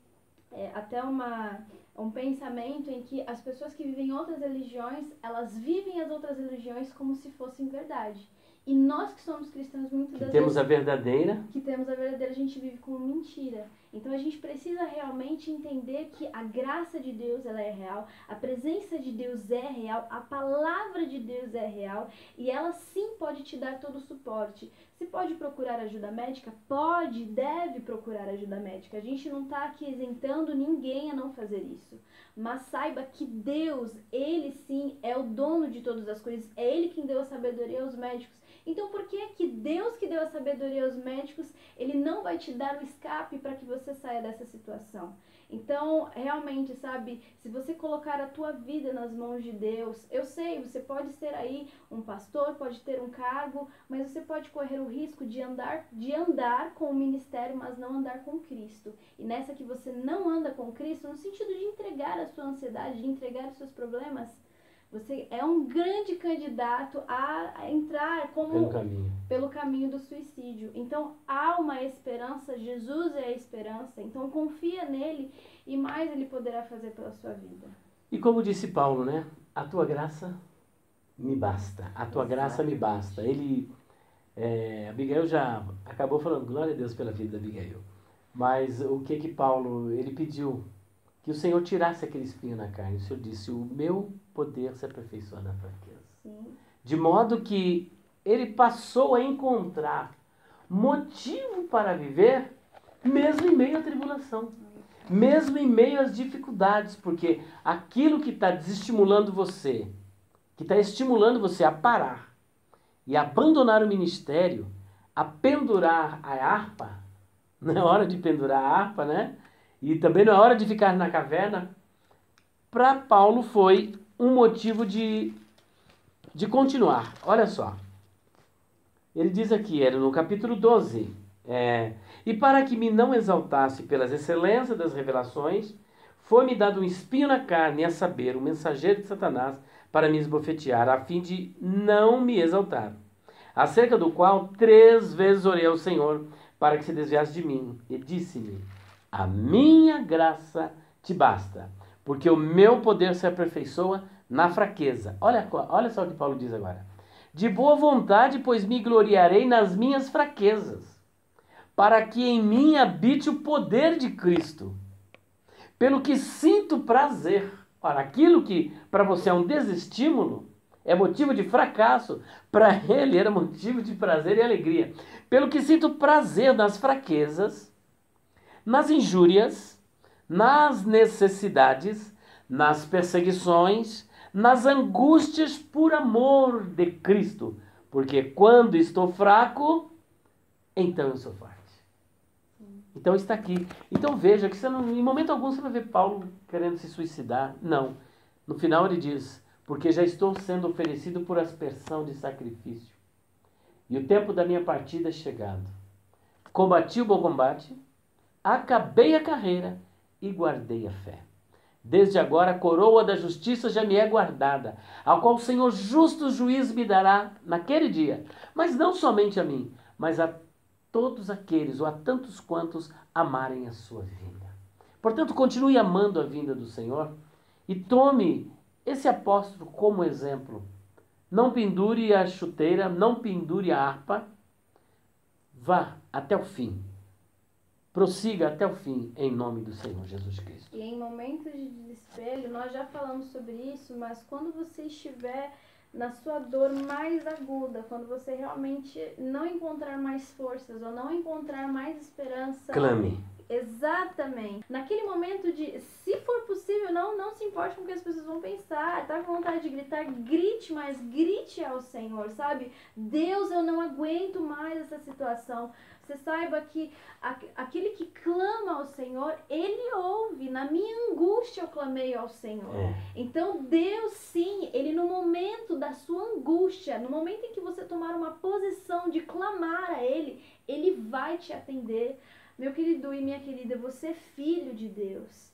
até um pensamento em que as pessoas que vivem em outras religiões, elas vivem as outras religiões como se fossem verdade. E nós que somos cristãos, muitas das
temos
vezes...
a verdadeira.
Que temos a verdadeira, a gente vive como mentira. Então a gente precisa realmente entender que a graça de Deus, ela é real, a presença de Deus é real, a palavra de Deus é real, e ela sim pode te dar todo o suporte. Você pode procurar ajuda médica? Pode, deve procurar ajuda médica. A gente não está aqui isentando ninguém a não fazer isso. Mas saiba que Deus, Ele sim é o dono de todas as coisas, é Ele quem deu a sabedoria aos médicos. Então, por que Deus que deu a sabedoria aos médicos, Ele não vai te dar o escape para que você saia dessa situação? Então, realmente, sabe, se você colocar a tua vida nas mãos de Deus, eu sei, você pode ser aí um pastor, pode ter um cargo, mas você pode correr o risco de andar com o ministério, mas não andar com Cristo. E nessa que você não anda com Cristo, no sentido de entregar a sua ansiedade, de entregar os seus problemas, você é um grande candidato a entrar pelo caminho do suicídio. Então, há uma esperança, Jesus é a esperança, então confia nele e mais ele poderá fazer pela sua vida.
E como disse Paulo, né? A tua graça me basta, a tua graça me basta. Abigail já acabou falando, glória a Deus pela vida da Abigail. Mas o que Paulo, ele pediu? Que o Senhor tirasse aquele espinho na carne. O Senhor disse, o meu poder se aperfeiçoa na fraqueza.
Sim.
De modo que ele passou a encontrar motivo para viver, mesmo em meio à tribulação. Mesmo em meio às dificuldades. Porque aquilo que está desestimulando você, que está estimulando você a parar e abandonar o ministério, a pendurar a harpa, não é hora de pendurar a harpa, né? E também não é hora de ficar na caverna. Para Paulo foi um motivo de continuar. Olha só. Ele diz aqui, era no capítulo 12. E para que me não exaltasse pelas excelências das revelações, foi-me dado um espinho na carne, a saber, um mensageiro de Satanás, para me esbofetear, a fim de não me exaltar. Acerca do qual 3 vezes orei ao Senhor, para que se desviasse de mim. E disse-me, a minha graça te basta, porque o meu poder se aperfeiçoa na fraqueza. Olha só o que Paulo diz agora. De boa vontade, pois me gloriarei nas minhas fraquezas, para que em mim habite o poder de Cristo. Pelo que sinto prazer. Ora, aquilo que para você é um desestímulo, é motivo de fracasso, para ele era motivo de prazer e alegria. Pelo que sinto prazer nas fraquezas, nas injúrias, nas necessidades, nas perseguições, nas angústias por amor de Cristo. Porque quando estou fraco, então eu sou forte. Então está aqui. Então veja que você não, em momento algum você vai ver Paulo querendo se suicidar. Não. No final ele diz, porque já estou sendo oferecido por aspersão de sacrifício. E o tempo da minha partida é chegado. Combati o bom combate, acabei a carreira e guardei a fé. Desde agora a coroa da justiça já me é guardada, a qual o Senhor justo juiz me dará naquele dia. Mas não somente a mim, mas a todos aqueles, ou a tantos quantos amarem a sua vinda. Portanto, continue amando a vinda do Senhor e tome esse apóstolo como exemplo. Não pendure a chuteira, não pendure a harpa. Vá até o fim. Prossiga até o fim, em nome do Senhor Jesus Cristo.
E em momentos de desespero, nós já falamos sobre isso, mas quando você estiver na sua dor mais aguda, quando você realmente não encontrar mais forças ou não encontrar mais esperança...
Clame.
Exatamente. Naquele momento de, se for possível, não se importe com o que as pessoas vão pensar. Tá com vontade de gritar, grite, mas grite ao Senhor, sabe? Deus, eu não aguento mais essa situação. Você saiba que aquele que clama ao Senhor, Ele ouve. Na minha angústia eu clamei ao Senhor. Então Deus sim, Ele no momento da sua angústia, no momento em que você tomar uma posição de clamar a Ele, Ele vai te atender. Meu querido e minha querida, você é filho de Deus,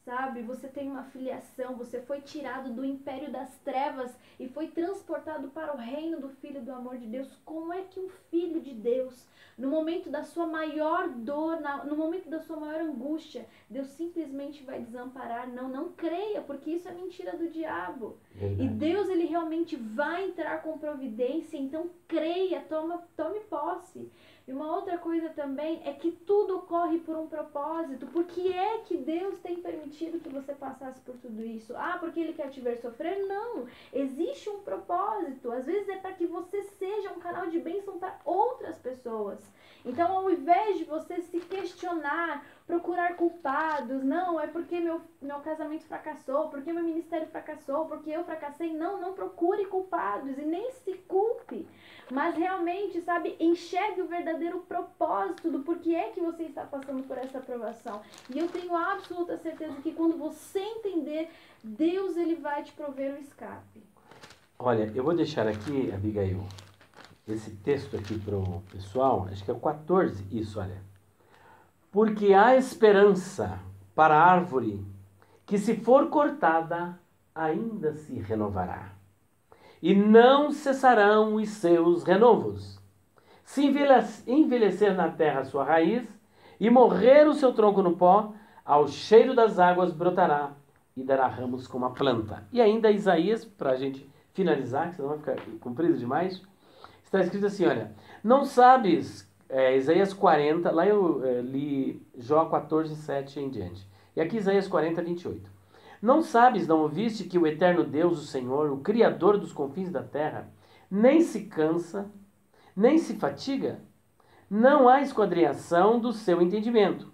sabe? Você tem uma filiação, você foi tirado do império das trevas e foi transportado para o reino do Filho do amor de Deus. Como é que um filho de Deus, no momento da sua maior dor, no momento da sua maior angústia, Deus simplesmente vai desamparar? Não creia, porque isso é mentira do diabo. Verdade. E Deus, Ele realmente vai entrar com providência, então creia, tome posse. E uma outra coisa também é que tudo ocorre por um propósito. Por que é que Deus tem permitido que você passasse por tudo isso? Ah, porque Ele quer te ver sofrer? Não. Existe um propósito. Às vezes é para que você seja um canal de bênção para outras pessoas. Então, ao invés de você se questionar, procurar culpados, não, é porque meu casamento fracassou, porque meu ministério fracassou, porque eu fracassei. Não procure culpados e nem se culpe. Mas realmente, sabe, enxergue o verdadeiro propósito do porquê é que você está passando por essa provação. E eu tenho absoluta certeza que quando você entender, Deus, Ele vai te prover o escape.
Olha, eu vou deixar aqui, Abigail, esse texto aqui para o pessoal, acho que é o 14, isso, olha. Porque há esperança para a árvore que, se for cortada, ainda se renovará. E não cessarão os seus renovos. Se envelhecer na terra a sua raiz, e morrer o seu tronco no pó, ao cheiro das águas brotará, e dará ramos como a planta. E ainda Isaías, para a gente finalizar, que senão vai ficar comprido demais, está escrito assim, olha, não sabes, Isaías 40, lá eu li Jó 14, 7 em diante. E aqui Isaías 40, 28. Não sabes, não ouviste que o eterno Deus, o Senhor, o Criador dos confins da terra, nem se cansa, nem se fatiga? Não há esquadrinhação do seu entendimento.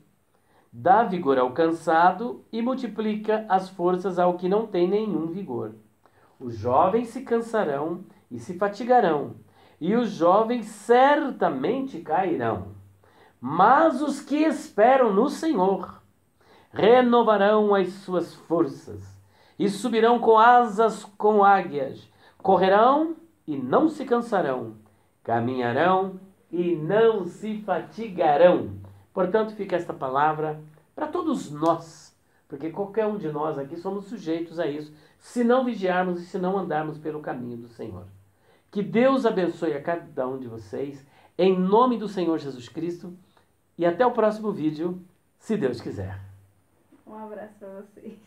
Dá vigor ao cansado e multiplica as forças ao que não tem nenhum vigor. Os jovens se cansarão e se fatigarão, e os jovens certamente cairão. Mas os que esperam no Senhor renovarão as suas forças e subirão com asas como águias, correrão e não se cansarão, caminharão e não se fatigarão. Portanto, fica esta palavra para todos nós, porque qualquer um de nós aqui somos sujeitos a isso, se não vigiarmos e se não andarmos pelo caminho do Senhor. Que Deus abençoe a cada um de vocês, em nome do Senhor Jesus Cristo, e até o próximo vídeo, se Deus quiser.
Um abraço para vocês.